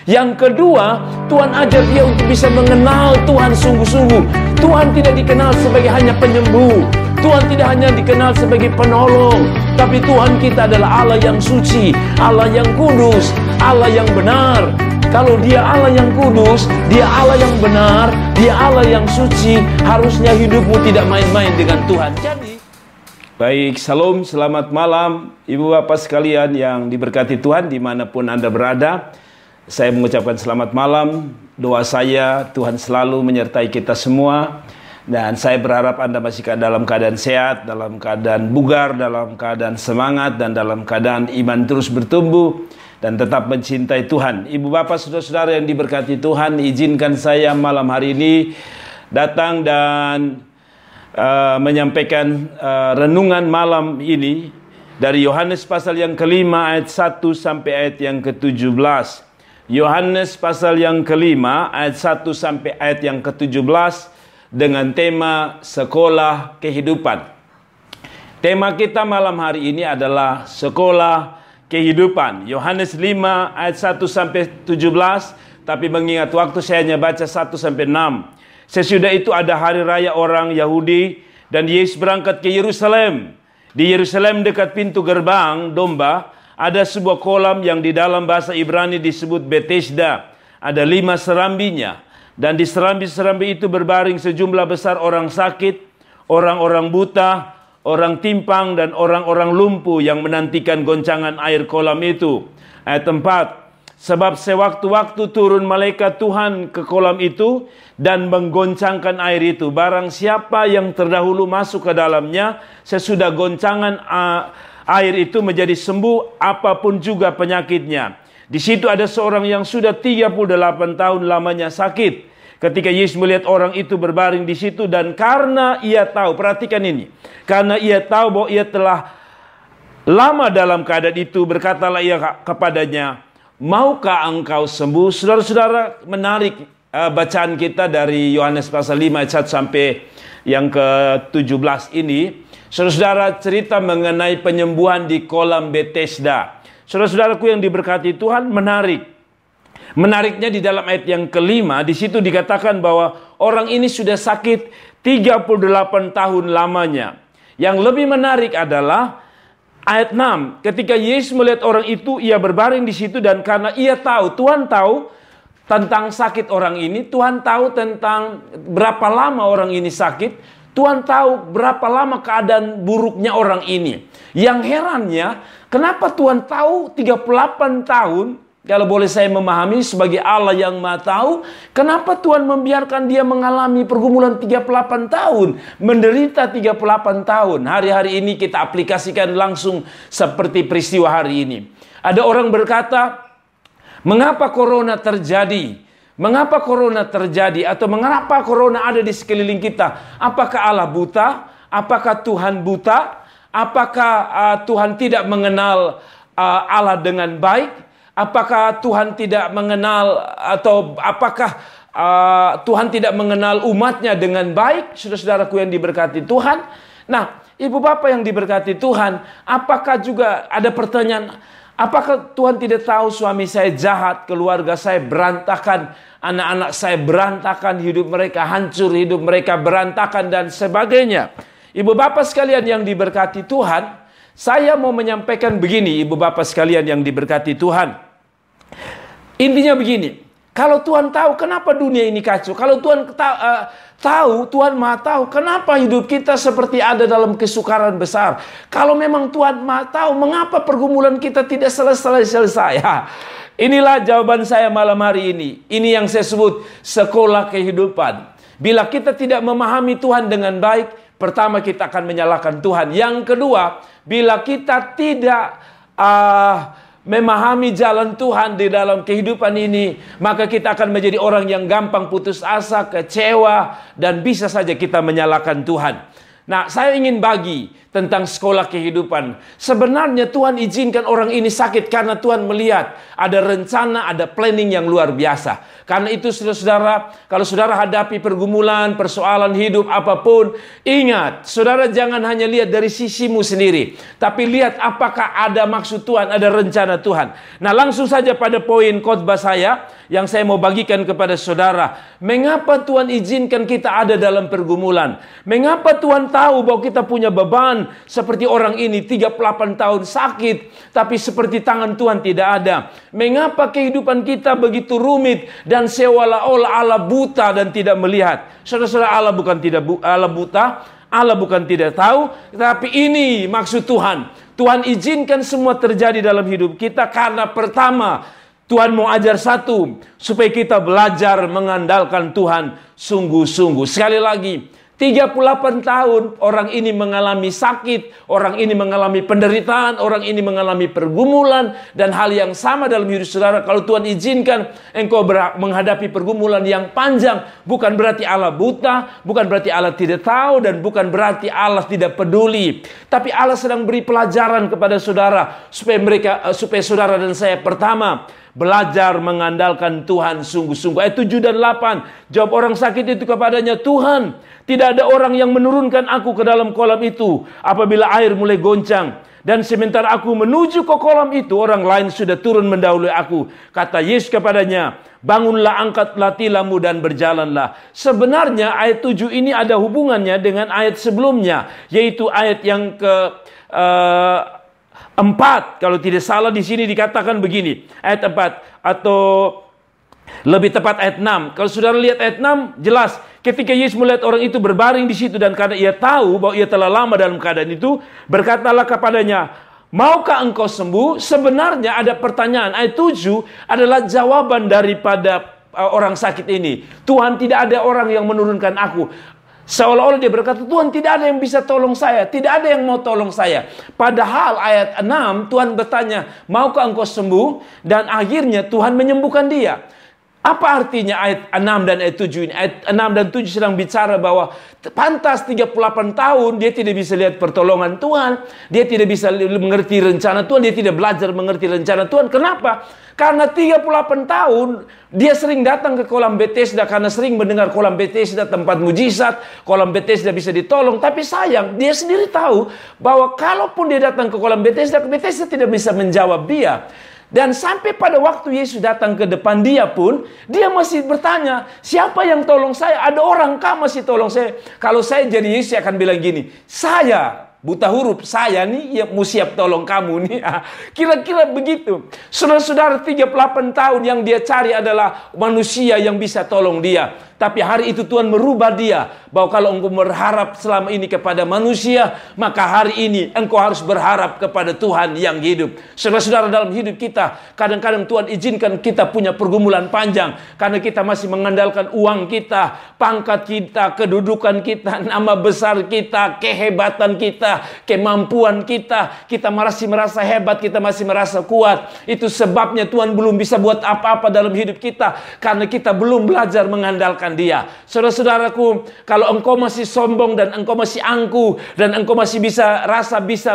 Yang kedua, Tuhan ajar dia untuk bisa mengenal Tuhan sungguh-sungguh. Tuhan tidak dikenal sebagai hanya penyembuh. Tuhan tidak hanya dikenal sebagai penolong. Tapi Tuhan kita adalah Allah yang suci, Allah yang kudus, Allah yang benar. Kalau dia Allah yang kudus, dia Allah yang benar, dia Allah yang suci, harusnya hidupmu tidak main-main dengan Tuhan. Jadi, baik, salam, selamat malam Ibu Bapak sekalian yang diberkati Tuhan dimanapun Anda berada. Saya mengucapkan selamat malam. Doa saya Tuhan selalu menyertai kita semua. Dan saya berharap Anda masih dalam keadaan sehat, dalam keadaan bugar, dalam keadaan semangat, dan dalam keadaan iman terus bertumbuh dan tetap mencintai Tuhan. Ibu Bapak saudara-saudara yang diberkati Tuhan, izinkan saya malam hari ini datang dan menyampaikan renungan malam ini dari Yohanes pasal yang kelima ayat 1 sampai ayat yang ke-17. Yohanes pasal yang kelima ayat 1 sampai ayat yang ke-17 dengan tema sekolah kehidupan. Tema kita malam hari ini adalah sekolah kehidupan. Yohanes 5 ayat 1 sampai 17, tapi mengingat waktu saya hanya baca 1 sampai 6. Sesudah itu ada hari raya orang Yahudi dan Yesus berangkat ke Yerusalem. Di Yerusalem dekat pintu gerbang domba ada sebuah kolam yang di dalam bahasa Ibrani disebut Bethesda. Ada 5 serambinya. Dan di serambi-serambi itu berbaring sejumlah besar orang sakit, orang-orang buta, orang timpang, dan orang-orang lumpuh yang menantikan goncangan air kolam itu. Ayat 4. Sebab sewaktu-waktu turun malaikat Tuhan ke kolam itu dan menggoncangkan air itu. Barang siapa yang terdahulu masuk ke dalamnya, sesudah goncangan air itu menjadi sembuh apapun juga penyakitnya. Di situ ada seorang yang sudah 38 tahun lamanya sakit. Ketika Yesus melihat orang itu berbaring di situ dan karena ia tahu, perhatikan ini, karena ia tahu bahwa ia telah lama dalam keadaan itu, berkatalah ia kepadanya, maukah engkau sembuh? Saudara-saudara, menarik bacaan kita dari Yohanes pasal 5 ayat 1 sampai yang ke-17 ini. Saudara-saudara, cerita mengenai penyembuhan di kolam Bethesda. Saudara-saudaraku yang diberkati Tuhan, menarik. Menariknya di dalam ayat yang kelima, di situ dikatakan bahwa orang ini sudah sakit 38 tahun lamanya. Yang lebih menarik adalah ayat 6. Ketika Yesus melihat orang itu, ia berbaring di situ dan karena ia tahu, Tuhan tahu tentang sakit orang ini, Tuhan tahu tentang berapa lama orang ini sakit, Tuhan tahu berapa lama keadaan buruknya orang ini. Yang herannya, kenapa Tuhan tahu 38 tahun, kalau boleh saya memahami sebagai Allah yang Maha Tahu, kenapa Tuhan membiarkan dia mengalami pergumulan 38 tahun, menderita 38 tahun. Hari-hari ini kita aplikasikan langsung seperti peristiwa hari ini. Ada orang berkata, mengapa corona terjadi? Mengapa corona terjadi? Atau mengapa corona ada di sekeliling kita? Apakah Allah buta? Apakah Tuhan buta? Apakah Tuhan tidak mengenal Allah dengan baik? Apakah Tuhan tidak mengenal atau apakah Tuhan tidak mengenal umatnya dengan baik? Saudara-saudaraku yang diberkati Tuhan. Nah, ibu bapak yang diberkati Tuhan, apakah juga ada pertanyaan, apakah Tuhan tidak tahu suami saya jahat, keluarga saya berantakan, anak-anak saya berantakan, hidup mereka hancur, hidup mereka berantakan dan sebagainya? Ibu bapak sekalian yang diberkati Tuhan, saya mau menyampaikan begini, ibu bapak sekalian yang diberkati Tuhan. Intinya begini, kalau Tuhan tahu kenapa dunia ini kacau, kalau Tuhan tahu, Tuhan Maha tahu kenapa hidup kita seperti ada dalam kesukaran besar. Kalau memang Tuhan Maha tahu, mengapa pergumulan kita tidak selesai-selesai? Inilah jawaban saya malam hari ini. Ini yang saya sebut sekolah kehidupan. Bila kita tidak memahami Tuhan dengan baik, pertama kita akan menyalahkan Tuhan. Yang kedua, bila kita tidak memahami jalan Tuhan di dalam kehidupan ini, maka kita akan menjadi orang yang gampang putus asa, kecewa, dan bisa saja kita menyalahkan Tuhan. Nah, saya ingin bagi tentang sekolah kehidupan. Sebenarnya Tuhan izinkan orang ini sakit karena Tuhan melihat ada rencana, ada planning yang luar biasa. Karena itu saudara-saudara, kalau saudara hadapi pergumulan, persoalan hidup apapun, ingat, saudara jangan hanya lihat dari sisimu sendiri, tapi lihat apakah ada maksud Tuhan, ada rencana Tuhan. Nah, langsung saja pada poin khotbah saya yang saya mau bagikan kepada saudara. Mengapa Tuhan izinkan kita ada dalam pergumulan? Mengapa Tuhan tahu bahwa kita punya beban seperti orang ini 38 tahun sakit, tapi seperti tangan Tuhan tidak ada? Mengapa kehidupan kita begitu rumit dan seolah-olah Allah buta dan tidak melihat? Saudara-saudara, Allah bukan Allah buta, Allah bukan tidak tahu, tapi ini maksud Tuhan. Tuhan izinkan semua terjadi dalam hidup kita karena pertama, Tuhan mau ajar satu, supaya kita belajar mengandalkan Tuhan sungguh-sungguh. Sekali lagi, 38 tahun orang ini mengalami sakit, orang ini mengalami penderitaan, orang ini mengalami pergumulan, dan hal yang sama dalam hidup saudara. Kalau Tuhan izinkan engkau menghadapi pergumulan yang panjang, bukan berarti Allah buta, bukan berarti Allah tidak tahu, dan bukan berarti Allah tidak peduli. Tapi Allah sedang beri pelajaran kepada saudara supaya saudara dan saya pertama belajar mengandalkan Tuhan sungguh-sungguh. Ayat 7 dan 8. Jawab orang sakit itu kepadanya, Tuhan, tidak ada orang yang menurunkan aku ke dalam kolam itu apabila air mulai goncang. Dan sementara aku menuju ke kolam itu, orang lain sudah turun mendahului aku. Kata Yesus kepadanya, bangunlah, angkatlah tilammu dan berjalanlah. Sebenarnya ayat 7 ini ada hubungannya dengan ayat sebelumnya, yaitu ayat yang ke 4, kalau tidak salah di sini dikatakan begini, ayat 4 atau lebih tepat ayat 6. Kalau saudara lihat ayat 6, jelas ketika Yesus melihat orang itu berbaring di situ dan karena ia tahu bahwa ia telah lama dalam keadaan itu, berkatalah kepadanya, maukah engkau sembuh? Sebenarnya ada pertanyaan. Ayat 7 adalah jawaban daripada orang sakit ini. Tuhan, tidak ada orang yang menurunkan aku. Seolah-olah dia berkata, Tuhan, tidak ada yang bisa tolong saya, tidak ada yang mau tolong saya. Padahal ayat 6 Tuhan bertanya, maukah engkau sembuh? Dan akhirnya Tuhan menyembuhkan dia. Apa artinya ayat 6 dan ayat 7 ini? Ayat 6 dan 7 sedang bicara bahwa pantas 38 tahun dia tidak bisa lihat pertolongan Tuhan, dia tidak bisa mengerti rencana Tuhan, dia tidak belajar mengerti rencana Tuhan. Kenapa? Karena 38 tahun dia sering datang ke kolam Bethesda, karena sering mendengar kolam Bethesda tempat mujizat, kolam Bethesda bisa ditolong. Tapi sayang, dia sendiri tahu bahwa kalaupun dia datang ke kolam Bethesda, Bethesda tidak bisa menjawab dia. Dan sampai pada waktu Yesus datang ke depan dia pun, dia masih bertanya, siapa yang tolong saya? Ada orang kah masih tolong saya? Kalau saya jadi Yesus, saya akan bilang gini, saya buta huruf, saya nih ya mau siap tolong kamu nih. Kira-kira begitu. Saudara-saudara, 38 tahun yang dia cari adalah manusia yang bisa tolong dia. Tapi hari itu Tuhan merubah dia, bahwa kalau engkau berharap selama ini kepada manusia, maka hari ini engkau harus berharap kepada Tuhan yang hidup. Saudara-saudara, dalam hidup kita, kadang-kadang Tuhan izinkan kita punya pergumulan panjang, karena kita masih mengandalkan uang kita, pangkat kita, kedudukan kita, nama besar kita, kehebatan kita, kemampuan kita. Kita masih merasa hebat, kita masih merasa kuat. Itu sebabnya Tuhan belum bisa buat apa-apa dalam hidup kita, karena kita belum belajar mengandalkan dia. Saudara-saudaraku, kalau engkau masih sombong dan engkau masih angkuh dan engkau masih bisa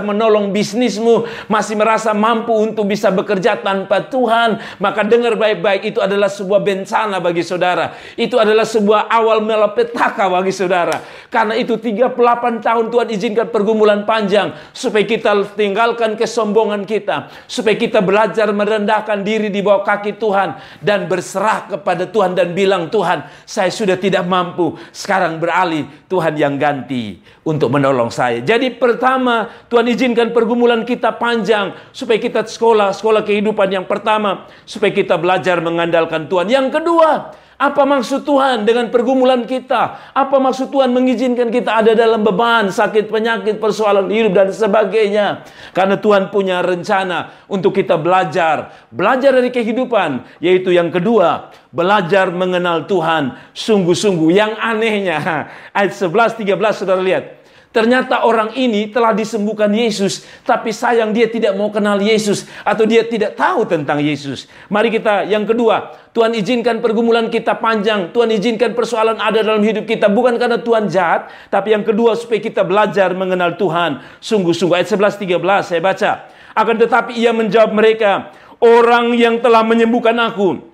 menolong bisnismu, masih merasa mampu untuk bisa bekerja tanpa Tuhan, maka dengar baik-baik, itu adalah sebuah bencana bagi saudara. Itu adalah sebuah awal malapetaka bagi saudara. Karena itu 38 tahun Tuhan izinkan pergumulan panjang supaya kita tinggalkan kesombongan kita, supaya kita belajar merendahkan diri di bawah kaki Tuhan dan berserah kepada Tuhan dan bilang, Tuhan, saya sudah tidak mampu, sekarang beralih Tuhan yang ganti untuk menolong saya. Jadi pertama, Tuhan izinkan pergumulan kita panjang supaya kita sekolah kehidupan. Yang pertama, supaya kita belajar mengandalkan Tuhan. Yang kedua, apa maksud Tuhan dengan pergumulan kita? Apa maksud Tuhan mengizinkan kita ada dalam beban, sakit, penyakit, persoalan hidup dan sebagainya? Karena Tuhan punya rencana untuk kita belajar dari kehidupan, yaitu yang kedua, belajar mengenal Tuhan sungguh-sungguh. Yang anehnya, ayat 11-13 saudara lihat. Ternyata orang ini telah disembuhkan Yesus, tapi sayang dia tidak mau kenal Yesus, atau dia tidak tahu tentang Yesus. Mari kita yang kedua, Tuhan izinkan pergumulan kita panjang, Tuhan izinkan persoalan ada dalam hidup kita, bukan karena Tuhan jahat, tapi yang kedua supaya kita belajar mengenal Tuhan sungguh-sungguh. Ayat 11-13 saya baca. Akan tetapi ia menjawab mereka, orang yang telah menyembuhkan aku,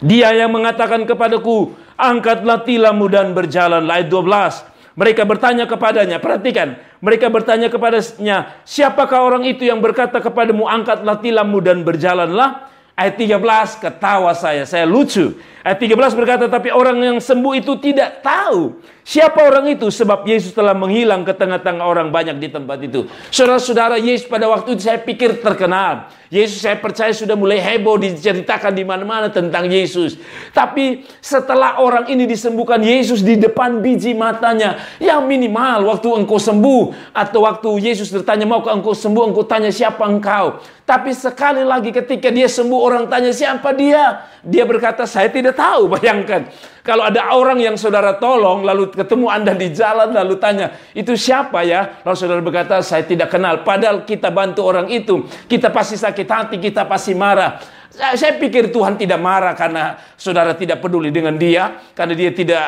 dia yang mengatakan kepadaku, angkatlah tilammu dan berjalanlah. Ayat 12. Mereka bertanya kepadanya, perhatikan, mereka bertanya kepadanya, siapakah orang itu yang berkata kepadamu, angkatlah tilammu dan berjalanlah? Ayat 13, ketawa saya lucu. Ayat 13 berkata, tapi orang yang sembuh itu tidak tahu siapa orang itu, sebab Yesus telah menghilang ke tengah-tengah orang banyak di tempat itu. Saudara-saudara, Yesus pada waktu itu saya pikir terkenal. Yesus saya percaya sudah mulai heboh diceritakan di mana-mana tentang Yesus. Tapi setelah orang ini disembuhkan Yesus di depan biji matanya, yang minimal waktu engkau sembuh, atau waktu Yesus bertanya, maukah engkau sembuh, engkau tanya siapa engkau. Tapi sekali lagi ketika dia sembuh, orang tanya siapa dia. Dia berkata, saya tidak tahu. Bayangkan, kalau ada orang yang saudara tolong, lalu ketemu Anda di jalan, lalu tanya, itu siapa ya? Lalu saudara berkata, saya tidak kenal. Padahal kita bantu orang itu, kita pasti sakit hati, kita pasti marah. Saya pikir Tuhan tidak marah karena saudara tidak peduli dengan dia, karena dia tidak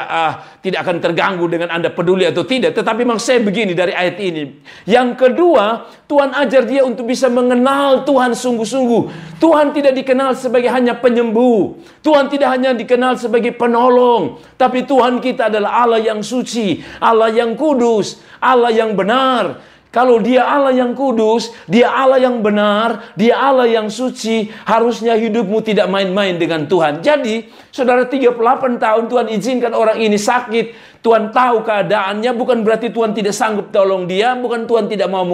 akan terganggu dengan Anda peduli atau tidak. Tetapi memang saya begini dari ayat ini. Yang kedua, Tuhan ajar dia untuk bisa mengenal Tuhan sungguh-sungguh. Tuhan tidak dikenal sebagai hanya penyembuh. Tuhan tidak hanya dikenal sebagai penolong. Tapi Tuhan kita adalah Allah yang suci, Allah yang kudus, Allah yang benar. Kalau dia Allah yang kudus, dia Allah yang benar, dia Allah yang suci, harusnya hidupmu tidak main-main dengan Tuhan. Jadi, saudara 38 tahun Tuhan izinkan orang ini sakit. Tuhan tahu keadaannya, bukan berarti Tuhan tidak sanggup tolong dia, bukan Tuhan tidak mau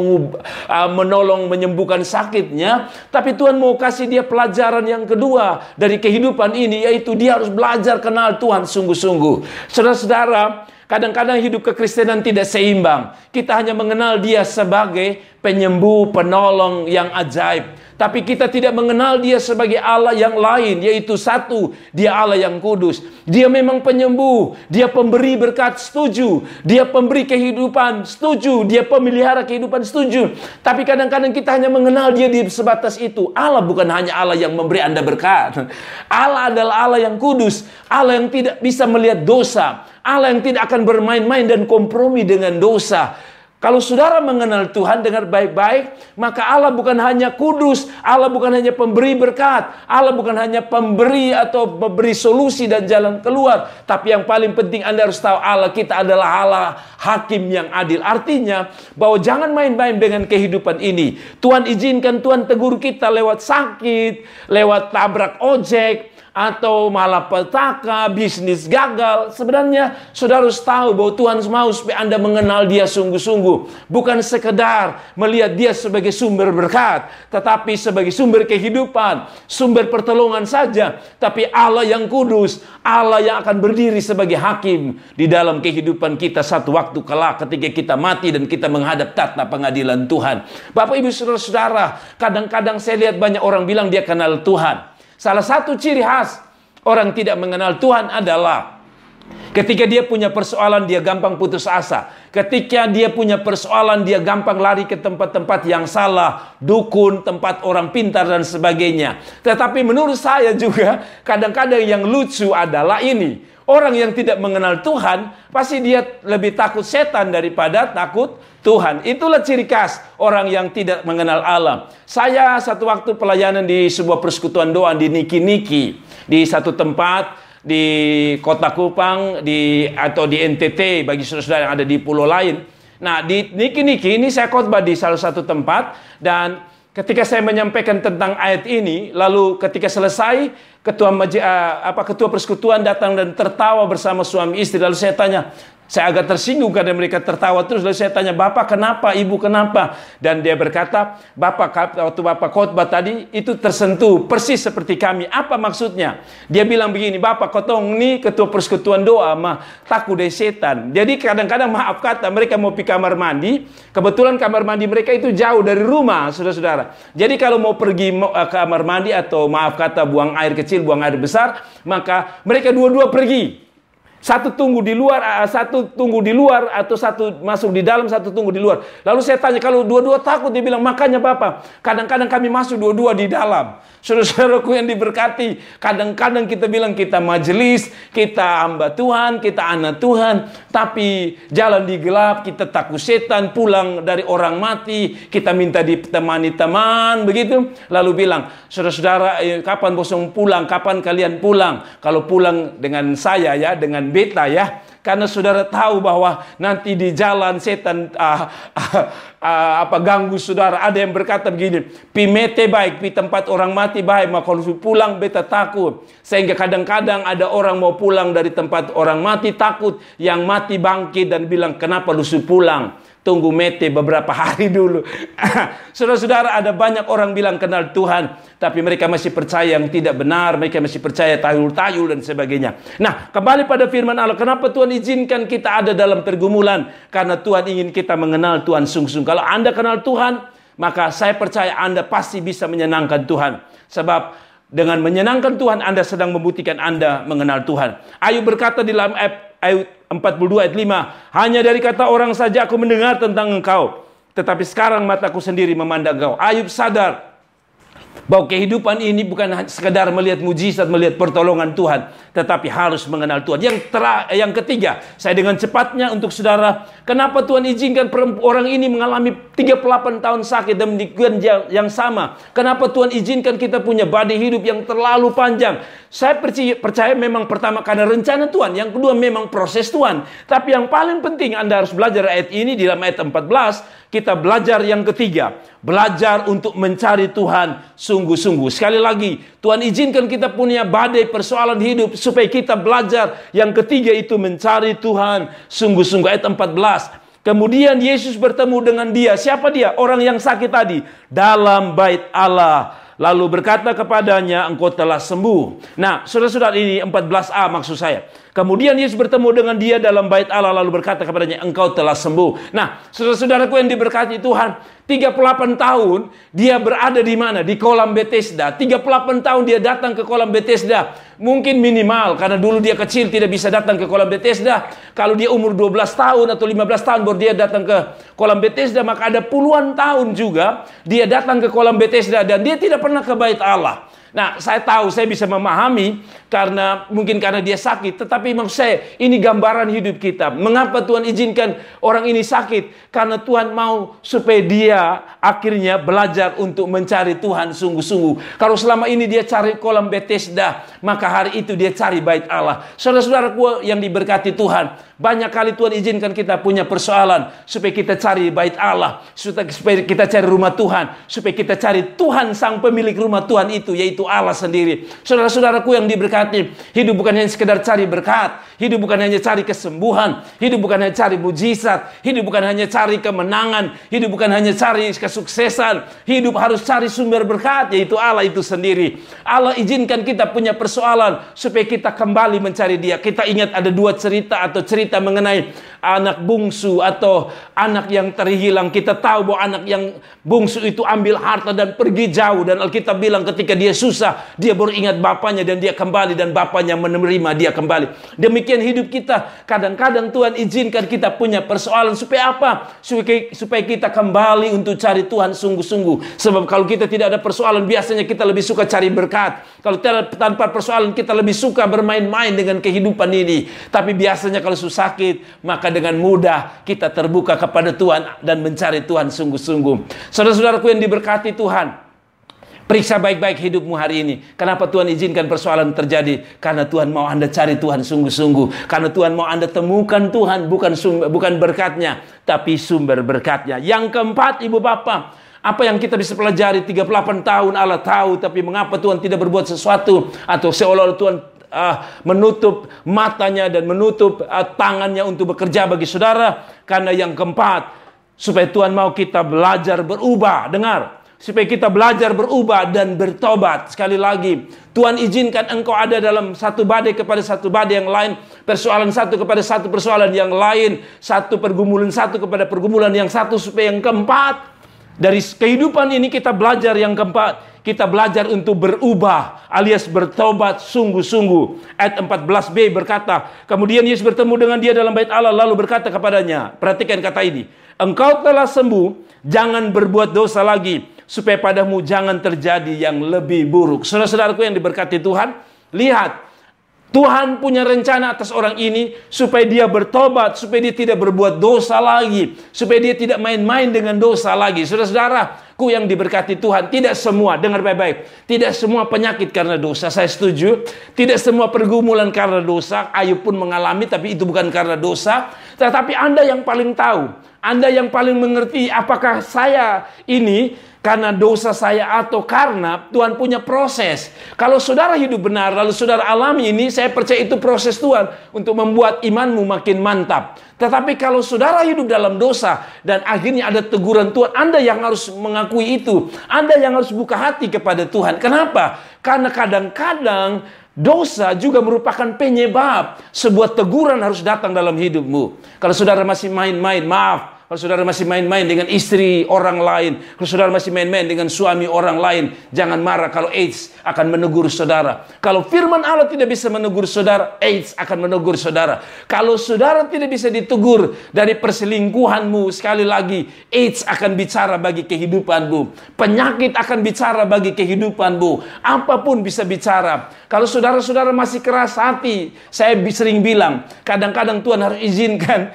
menolong menyembuhkan sakitnya, tapi Tuhan mau kasih dia pelajaran yang kedua dari kehidupan ini, yaitu dia harus belajar kenal Tuhan sungguh-sungguh. Saudara-saudara, kadang-kadang hidup kekristenan tidak seimbang. Kita hanya mengenal dia sebagai penyembuh, penolong yang ajaib. Tapi kita tidak mengenal dia sebagai Allah yang lain, yaitu satu, dia Allah yang kudus. Dia memang penyembuh, dia pemberi berkat, setuju. Dia pemberi kehidupan, setuju. Dia pemelihara kehidupan, setuju. Tapi kadang-kadang kita hanya mengenal dia di sebatas itu. Allah bukan hanya Allah yang memberi Anda berkat. Allah adalah Allah yang kudus, Allah yang tidak bisa melihat dosa, Allah yang tidak akan bermain-main dan kompromi dengan dosa. Kalau saudara mengenal Tuhan, dengar baik-baik, maka Allah bukan hanya kudus, Allah bukan hanya pemberi berkat, Allah bukan hanya pemberi atau memberi solusi dan jalan keluar, tapi yang paling penting Anda harus tahu, Allah kita adalah Allah hakim yang adil. Artinya bahwa jangan main-main dengan kehidupan ini. Tuhan izinkan, Tuhan tegur kita lewat sakit, lewat tabrak ojek, atau malapetaka, bisnis gagal. Sebenarnya saudara harus tahu bahwa Tuhan mau supaya Anda mengenal dia sungguh-sungguh. Bukan sekedar melihat dia sebagai sumber berkat, tetapi sebagai sumber kehidupan, sumber pertolongan saja. Tapi Allah yang kudus, Allah yang akan berdiri sebagai hakim di dalam kehidupan kita satu waktu kelak ketika kita mati dan kita menghadap tahta pengadilan Tuhan. Bapak Ibu saudara-saudara, kadang-kadang saya lihat banyak orang bilang dia kenal Tuhan. Salah satu ciri khas orang tidak mengenal Tuhan adalah ketika dia punya persoalan, dia gampang putus asa. Ketika dia punya persoalan, dia gampang lari ke tempat-tempat yang salah, dukun, tempat orang pintar dan sebagainya. Tetapi menurut saya juga kadang-kadang yang lucu adalah ini. Orang yang tidak mengenal Tuhan, pasti dia lebih takut setan daripada takut Tuhan. Itulah ciri khas orang yang tidak mengenal Allah. Saya satu waktu pelayanan di sebuah persekutuan doa di Niki-Niki, di satu tempat di Kota Kupang, atau di NTT bagi saudara-saudara yang ada di pulau lain. Nah, di Niki-Niki ini saya khotbah di salah satu tempat, dan ketika saya menyampaikan tentang ayat ini, lalu ketika selesai, ketua persekutuan datang dan tertawa bersama suami istri. Lalu saya tanya, saya agak tersinggung karena mereka tertawa terus. Lalu saya tanya, Bapak kenapa? Ibu kenapa? Dan dia berkata, waktu Bapak khotbah tadi itu tersentuh persis seperti kami. Apa maksudnya? Dia bilang begini, Bapak kotong ini ketua persekutuan doa mah takut dari setan. Jadi kadang-kadang maaf kata mereka mau pergi kamar mandi, kebetulan kamar mandi mereka itu jauh dari rumah, saudara-saudara. Jadi kalau mau pergi kamar mandi atau maaf kata buang air kecil, buang air besar, maka mereka dua-dua pergi. Satu tunggu di luar, satu tunggu di luar, atau satu masuk di dalam, satu tunggu di luar. Lalu saya tanya, kalau dua-dua takut, dia bilang, makanya Bapak, kadang-kadang kami masuk dua-dua di dalam. Saudara-saudaraku yang diberkati, kadang-kadang kita bilang kita majelis, kita hamba Tuhan, kita anak Tuhan, tapi jalan di gelap, kita takut setan, pulang dari orang mati, kita minta ditemani teman, begitu. Lalu bilang, saudara-saudara, kapan bosan pulang, kapan kalian pulang? Kalau pulang dengan saya ya, dengan beta ya, karena saudara tahu bahwa nanti di jalan setan ganggu saudara. Ada yang berkata begini, pi mete baik, pi tempat orang mati baik, maka kalau pulang beta takut. Sehingga kadang-kadang ada orang mau pulang dari tempat orang mati takut, yang mati bangkit dan bilang, kenapa lu pulang? Tunggu mete beberapa hari dulu. Saudara-saudara, ada banyak orang bilang kenal Tuhan, tapi mereka masih percaya yang tidak benar, mereka masih percaya tayul-tayul dan sebagainya. Nah, kembali pada firman Allah, kenapa Tuhan izinkan kita ada dalam pergumulan? Karena Tuhan ingin kita mengenal Tuhan sungguh-sungguh. Kalau Anda kenal Tuhan, maka saya percaya Anda pasti bisa menyenangkan Tuhan. Sebab dengan menyenangkan Tuhan, Anda sedang membuktikan Anda mengenal Tuhan. Ayub berkata di dalam Ayub 42 ayat 5, hanya dari kata orang saja aku mendengar tentang engkau, tetapi sekarang mataku sendiri memandang engkau. Ayub sadar bahwa kehidupan ini bukan sekedar melihat mujizat, melihat pertolongan Tuhan, tetapi harus mengenal Tuhan. Yang ketiga, saya dengan cepatnya untuk saudara, kenapa Tuhan izinkan orang ini mengalami 38 tahun sakit dan demikian yang sama? Kenapa Tuhan izinkan kita punya badai hidup yang terlalu panjang? Saya percaya memang pertama karena rencana Tuhan, yang kedua memang proses Tuhan. Tapi yang paling penting Anda harus belajar ayat ini di dalam ayat 14, kita belajar yang ketiga, belajar untuk mencari Tuhan sungguh-sungguh. Sekali lagi, Tuhan izinkan kita punya badai persoalan hidup supaya kita belajar. Yang ketiga itu mencari Tuhan sungguh-sungguh. Ayat 14. Kemudian Yesus bertemu dengan dia. Siapa dia? Orang yang sakit tadi. Dalam bait Allah. Lalu berkata kepadanya, engkau telah sembuh. Nah, saudara-saudara, ini 14a maksud saya. Kemudian Yesus bertemu dengan dia dalam bait Allah, lalu berkata kepadanya, engkau telah sembuh. Nah, saudara-saudaraku yang diberkati Tuhan, 38 tahun dia berada di mana? Di kolam Bethesda. 38 tahun dia datang ke kolam Bethesda. Mungkin minimal, karena dulu dia kecil tidak bisa datang ke kolam Bethesda. Kalau dia umur 12 tahun atau 15 tahun baru dia datang ke kolam Bethesda, maka ada puluhan tahun juga dia datang ke kolam Bethesda dan dia tidak pernah ke bait Allah. Nah, saya tahu, saya bisa memahami mungkin karena dia sakit, tetapi maksud saya ini gambaran hidup kita. Mengapa Tuhan izinkan orang ini sakit? Karena Tuhan mau supaya dia akhirnya belajar untuk mencari Tuhan sungguh-sungguh. Kalau selama ini dia cari kolam Bethesda, maka hari itu dia cari bait Allah. Saudara-saudaraku yang diberkati Tuhan, banyak kali Tuhan izinkan kita punya persoalan supaya kita cari bait Allah, supaya kita cari rumah Tuhan, supaya kita cari Tuhan sang pemilik rumah Tuhan itu, yaitu Allah sendiri. Saudara-saudaraku yang diberkati, hidup bukan hanya sekedar cari berkat, hidup bukan hanya cari kesembuhan, hidup bukan hanya cari mujizat, hidup bukan hanya cari kemenangan, hidup bukan hanya cari kesuksesan, hidup harus cari sumber berkat, yaitu Allah itu sendiri. Allah izinkan kita punya persoalan supaya kita kembali mencari Dia. Kita ingat ada dua cerita atau cerita mengenai anak bungsu atau anak yang terhilang. Kita tahu bahwa anak yang bungsu itu ambil harta dan pergi jauh, dan Alkitab bilang ketika dia susah, dia baru ingat bapaknya dan dia kembali, dan bapaknya menerima dia kembali. Demikian hidup kita. Kadang-kadang Tuhan izinkan kita punya persoalan supaya apa? Supaya kita kembali untuk cari Tuhan sungguh-sungguh. Sebab kalau kita tidak ada persoalan, biasanya kita lebih suka cari berkat. Kalau tanpa persoalan, kita lebih suka bermain-main dengan kehidupan ini. Tapi biasanya kalau sakit, maka dengan mudah kita terbuka kepada Tuhan dan mencari Tuhan sungguh-sungguh. Saudara-saudaraku yang diberkati Tuhan, periksa baik-baik hidupmu hari ini. Kenapa Tuhan izinkan persoalan terjadi? Karena Tuhan mau Anda cari Tuhan sungguh-sungguh. Karena Tuhan mau Anda temukan Tuhan, bukan berkatnya, tapi sumber berkatnya. Yang keempat, Ibu Bapak, apa yang kita bisa pelajari? 38 tahun Allah tahu, tapi mengapa Tuhan tidak berbuat sesuatu? Atau seolah-olah Tuhan menutup matanya dan menutup tangannya untuk bekerja bagi saudara? Karena yang keempat, supaya Tuhan mau kita belajar berubah. Dengar, supaya kita belajar berubah dan bertobat. Sekali lagi, Tuhan izinkan engkau ada dalam satu badai kepada satu badai yang lain, persoalan satu kepada satu persoalan yang lain, satu pergumulan satu kepada pergumulan yang satu, supaya yang keempat, dari kehidupan ini kita belajar yang keempat, kita belajar untuk berubah alias bertobat sungguh-sungguh. Ayat 14b berkata, kemudian Yesus bertemu dengan dia dalam bait Allah lalu berkata kepadanya, perhatikan kata ini, engkau telah sembuh, jangan berbuat dosa lagi, supaya padamu jangan terjadi yang lebih buruk. Saudara-saudaraku yang diberkati Tuhan, lihat, Tuhan punya rencana atas orang ini supaya dia bertobat, supaya dia tidak berbuat dosa lagi, supaya dia tidak main-main dengan dosa lagi. Saudara-saudaraku yang diberkati Tuhan, tidak semua, dengar baik-baik, tidak semua penyakit karena dosa, saya setuju. Tidak semua pergumulan karena dosa, Ayub pun mengalami, tapi itu bukan karena dosa. Tetapi Anda yang paling tahu, Anda yang paling mengerti apakah saya ini karena dosa saya atau karena Tuhan punya proses. Kalau saudara hidup benar, lalu saudara alami ini, saya percaya itu proses Tuhan untuk membuat imanmu makin mantap. Tetapi kalau saudara hidup dalam dosa dan akhirnya ada teguran Tuhan, Anda yang harus mengakui itu. Anda yang harus buka hati kepada Tuhan. Kenapa? Karena kadang-kadang dosa juga merupakan penyebab sebuah teguran harus datang dalam hidupmu. Kalau saudara masih main-main, maaf. Kalau saudara masih main-main dengan istri orang lain, kalau saudara masih main-main dengan suami orang lain, jangan marah kalau AIDS akan menegur saudara. Kalau firman Allah tidak bisa menegur saudara, AIDS akan menegur saudara. Kalau saudara tidak bisa ditegur dari perselingkuhanmu, sekali lagi, AIDS akan bicara bagi kehidupanmu. Penyakit akan bicara bagi kehidupanmu. Apapun bisa bicara. Kalau saudara-saudara masih keras hati, saya sering bilang, kadang-kadang Tuhan harus izinkan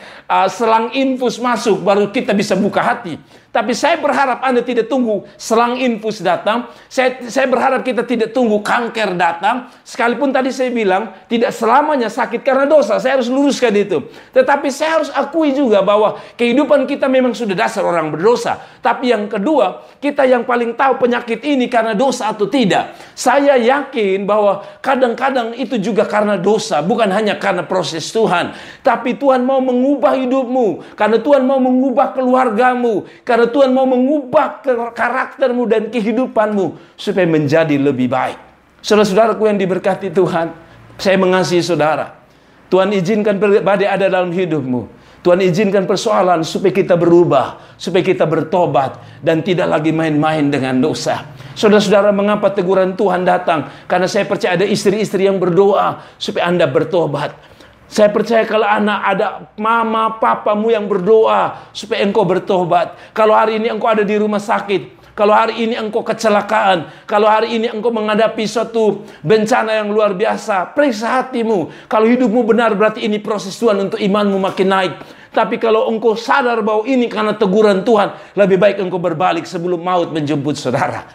selang infus masuk, baru kita bisa buka hati. Tapi saya berharap Anda tidak tunggu selang infus datang. Saya berharap kita tidak tunggu kanker datang. Sekalipun tadi saya bilang tidak selamanya sakit karena dosa. Saya harus luruskan itu. Tetapi saya harus akui juga bahwa kehidupan kita memang sudah dasar orang berdosa. Tapi yang kedua, kita yang paling tahu penyakit ini karena dosa atau tidak. Saya yakin bahwa kadang-kadang itu juga karena dosa. Bukan hanya karena proses Tuhan. Tapi Tuhan mau mengubah hidupmu. Karena Tuhan mau mengubah keluargamu. Karena Tuhan mau mengubah karaktermu dan kehidupanmu supaya menjadi lebih baik. Saudara-saudaraku yang diberkati Tuhan, saya mengasihi saudara. Tuhan izinkan badai ada dalam hidupmu. Tuhan izinkan persoalan supaya kita berubah, supaya kita bertobat dan tidak lagi main-main dengan dosa. Saudara-saudara, mengapa teguran Tuhan datang? Karena saya percaya ada istri-istri yang berdoa supaya Anda bertobat. Saya percaya kalau anak ada mama, papamu yang berdoa supaya engkau bertobat. Kalau hari ini engkau ada di rumah sakit, kalau hari ini engkau kecelakaan, kalau hari ini engkau menghadapi suatu bencana yang luar biasa, periksa hatimu. Kalau hidupmu benar, berarti ini proses Tuhan untuk imanmu makin naik. Tapi kalau engkau sadar bahwa ini karena teguran Tuhan, lebih baik engkau berbalik sebelum maut menjemput saudara.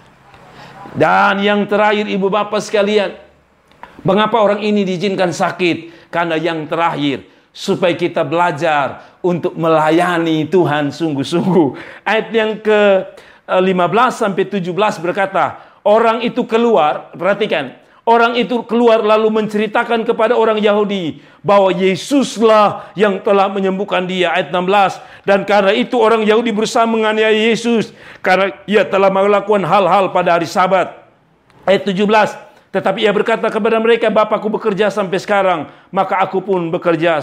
Dan yang terakhir, ibu bapak sekalian, mengapa orang ini diizinkan sakit? Karena yang terakhir, supaya kita belajar untuk melayani Tuhan sungguh-sungguh. Ayat yang ke-15 sampai 17 berkata, orang itu keluar, perhatikan, orang itu keluar lalu menceritakan kepada orang Yahudi bahwa Yesuslah yang telah menyembuhkan dia. Ayat 16, dan karena itu orang Yahudi berusaha menganiaya Yesus karena ia telah melakukan hal-hal pada hari Sabat. Ayat 17, tetapi ia berkata kepada mereka, Bapakku bekerja sampai sekarang, maka aku pun bekerja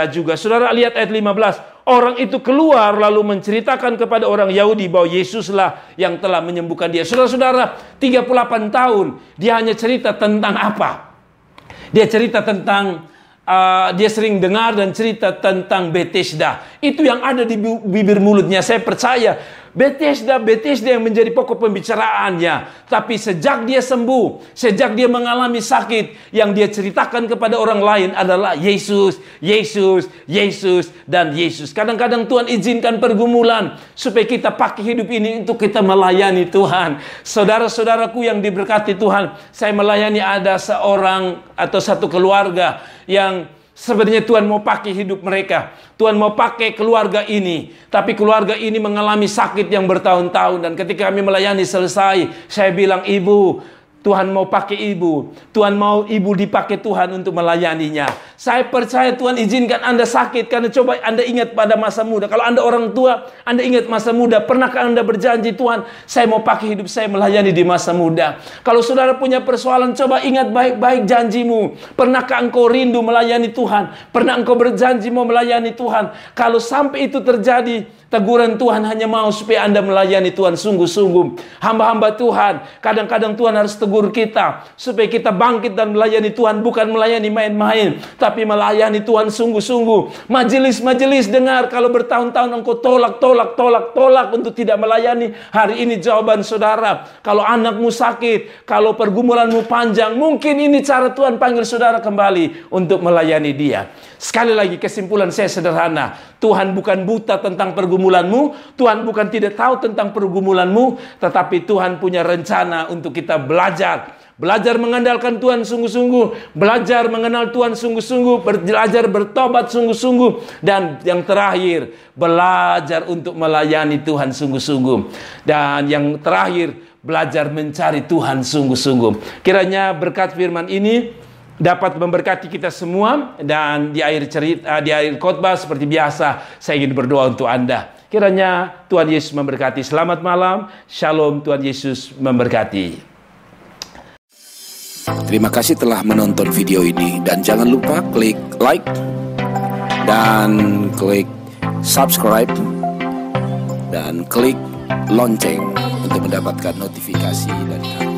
juga. Saudara lihat ayat 15. Orang itu keluar lalu menceritakan kepada orang Yahudi bahwa Yesuslah yang telah menyembuhkan dia. Saudara-saudara, 38 tahun dia hanya cerita tentang apa? Dia cerita tentang dia sering dengar dan cerita tentang Bethesda. Itu yang ada di bibir mulutnya. Saya percaya Bethesda yang menjadi pokok pembicaraannya. Tapi sejak dia sembuh, sejak dia mengalami sakit, yang dia ceritakan kepada orang lain adalah Yesus, dan Yesus. Kadang-kadang Tuhan izinkan pergumulan supaya kita pakai hidup ini untuk kita melayani Tuhan. Saudara-saudaraku yang diberkati Tuhan, saya melayani ada seorang atau satu keluarga yang sebenarnya Tuhan mau pakai hidup mereka. Tuhan mau pakai keluarga ini. Tapi keluarga ini mengalami sakit yang bertahun-tahun. Dan ketika kami melayani selesai, saya bilang, ibu, Tuhan mau pakai ibu. Tuhan mau ibu dipakai Tuhan untuk melayaninya. Saya percaya Tuhan izinkan Anda sakit. Karena coba Anda ingat pada masa muda. Kalau Anda orang tua, Anda ingat masa muda. Pernahkah Anda berjanji, Tuhan, saya mau pakai hidup saya melayani di masa muda. Kalau saudara punya persoalan, coba ingat baik-baik janjimu. Pernahkah engkau rindu melayani Tuhan? Pernah engkau berjanji mau melayani Tuhan? Kalau sampai itu terjadi, Teguran Tuhan hanya mau supaya Anda melayani Tuhan sungguh-sungguh. Hamba-hamba Tuhan, kadang-kadang Tuhan harus tegur kita supaya kita bangkit dan melayani Tuhan, bukan melayani main-main, tapi melayani Tuhan sungguh-sungguh. Majelis-majelis, dengar kalau bertahun-tahun engkau tolak untuk tidak melayani. Hari ini jawaban saudara. Kalau anakmu sakit, kalau pergumulanmu panjang, mungkin ini cara Tuhan panggil saudara kembali untuk melayani dia. Sekali lagi kesimpulan saya sederhana. Tuhan bukan buta tentang pergumulanmu. Tuhan bukan tidak tahu tentang pergumulanmu. Tetapi Tuhan punya rencana untuk kita belajar. Belajar mengandalkan Tuhan sungguh-sungguh. Belajar mengenal Tuhan sungguh-sungguh. Belajar bertobat sungguh-sungguh. Dan yang terakhir, belajar untuk melayani Tuhan sungguh-sungguh. Dan yang terakhir, belajar mencari Tuhan sungguh-sungguh. Kiranya berkat firman ini dapat memberkati kita semua. Dan di akhir cerita, di akhir khotbah seperti biasa, saya ingin berdoa untuk Anda. Kiranya Tuhan Yesus memberkati. Selamat malam. Shalom. Tuhan Yesus memberkati. Terima kasih telah menonton video ini. Dan jangan lupa klik like dan klik subscribe dan klik lonceng untuk mendapatkan notifikasi dari kami.